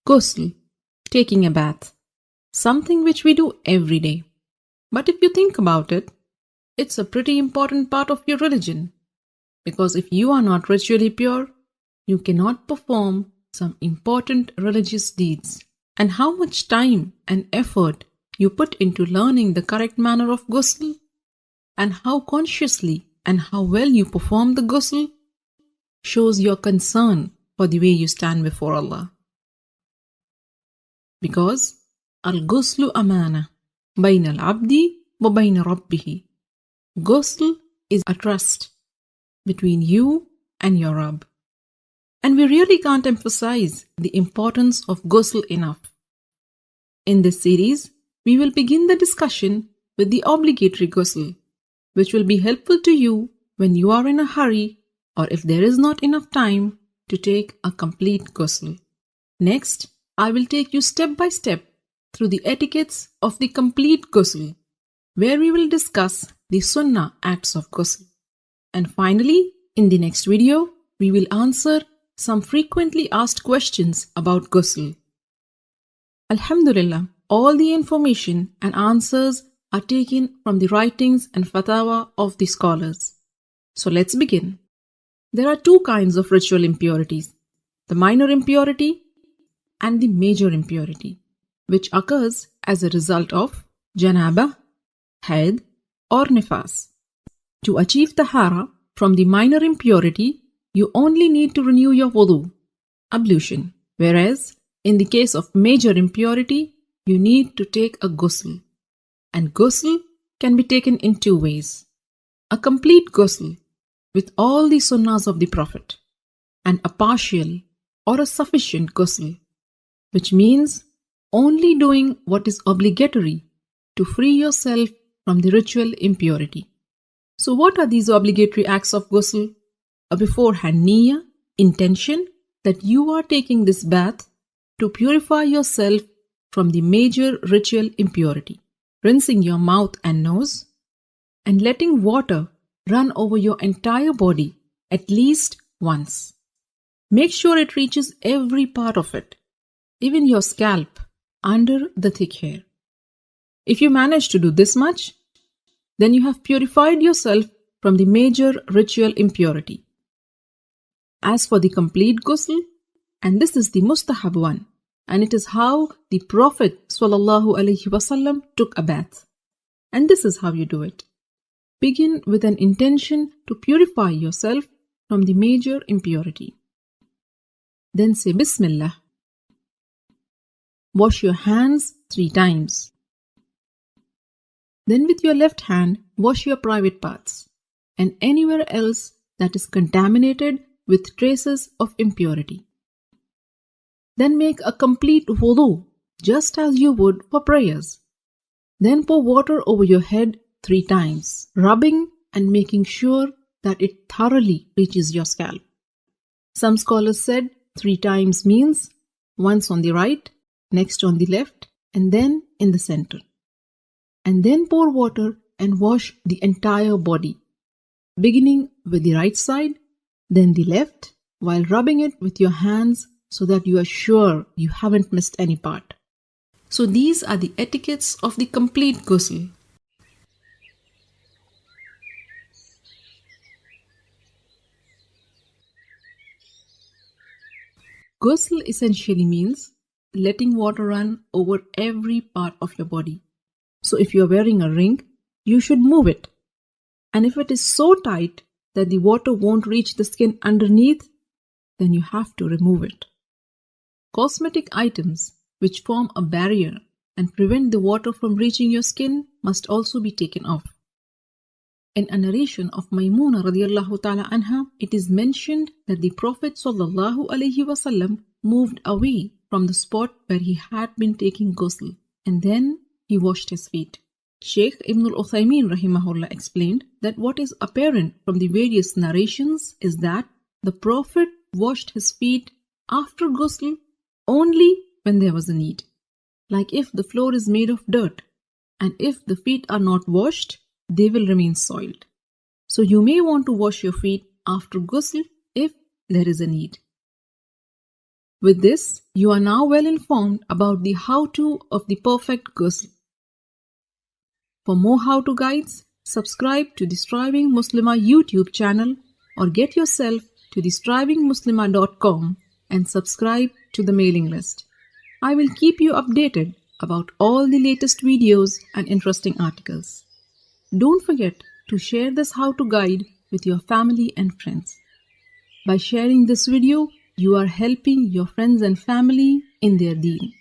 Ghusl, taking a bath, something which we do every day. But if you think about it, it's a pretty important part of your religion. Because if you are not ritually pure, you cannot perform some important religious deeds. And how much time and effort you put into learning the correct manner of ghusl, and how consciously and how well you perform the ghusl, shows your concern for the way you stand before Allah. Because al-ghuslu amana bayna al-abdi wa bayna rabbihi. Ghusl is a trust between you and your Rabb. And we really can't emphasize the importance of ghusl enough. In this series, we will begin the discussion with the obligatory ghusl, which will be helpful to you when you are in a hurry or if there is not enough time to take a complete ghusl. Next, I will take you step by step through the etiquettes of the complete ghusl, where we will discuss the sunnah acts of ghusl. And finally, in the next video, we will answer some frequently asked questions about ghusl. Alhamdulillah, all the information and answers are taken from the writings and fatwa of the scholars. So let's begin. There are two kinds of ritual impurities, the minor impurity and the major impurity, which occurs as a result of janabah, haid or nifas. To achieve tahara from the minor impurity, you only need to renew your wudu, ablution, whereas in the case of major impurity, you need to take a ghusl. And ghusl can be taken in two ways. A complete ghusl with all the sunnahs of the Prophet, and a partial or a sufficient ghusl, which means only doing what is obligatory to free yourself from the ritual impurity. So what are these obligatory acts of ghusl? A beforehand niyyah, intention that you are taking this bath to purify yourself from the major ritual impurity. Rinsing your mouth and nose, and letting water run over your entire body at least once. Make sure it reaches every part of it, even your scalp, under the thick hair. If you manage to do this much, then you have purified yourself from the major ritual impurity. As for the complete ghusl, and this is the mustahab one, and it is how the Prophet ﷺ took a bath. And this is how you do it. Begin with an intention to purify yourself from the major impurity. Then say Bismillah. Wash your hands 3 times. Then with your left hand, wash your private parts and anywhere else that is contaminated with traces of impurity. Then make a complete wudu, just as you would for prayers. Then pour water over your head 3 times, rubbing and making sure that it thoroughly reaches your scalp. Some scholars said 3 times means once on the right, next on the left, and then in the center. And then pour water and wash the entire body, beginning with the right side, then the left, while rubbing it with your hands so that you are sure you haven't missed any part. So these are the etiquettes of the complete ghusl. Ghusl essentially means letting water run over every part of your body. So if you are wearing a ring, you should move it. And if it is so tight that the water won't reach the skin underneath, then you have to remove it. Cosmetic items which form a barrier and prevent the water from reaching your skin must also be taken off. In a narration of Maymuna radiallahu ta'ala anha, it is mentioned that the Prophet sallallahu alaihi wasallam moved away from the spot where he had been taking ghusl, and then he washed his feet. Shaykh Ibn al-Uthaymeen rahimahullah explained that what is apparent from the various narrations is that the Prophet washed his feet after ghusl only when there was a need. Like if the floor is made of dirt, and if the feet are not washed, they will remain soiled. So you may want to wash your feet after ghusl if there is a need. With this, you are now well informed about the how-to of the perfect ghusl. For more how-to guides, subscribe to the Striving Muslimah YouTube channel or get yourself to the strivingmuslimah.com and subscribe to the mailing list. I will keep you updated about all the latest videos and interesting articles. Don't forget to share this how-to guide with your family and friends. By sharing this video, you are helping your friends and family in their deen.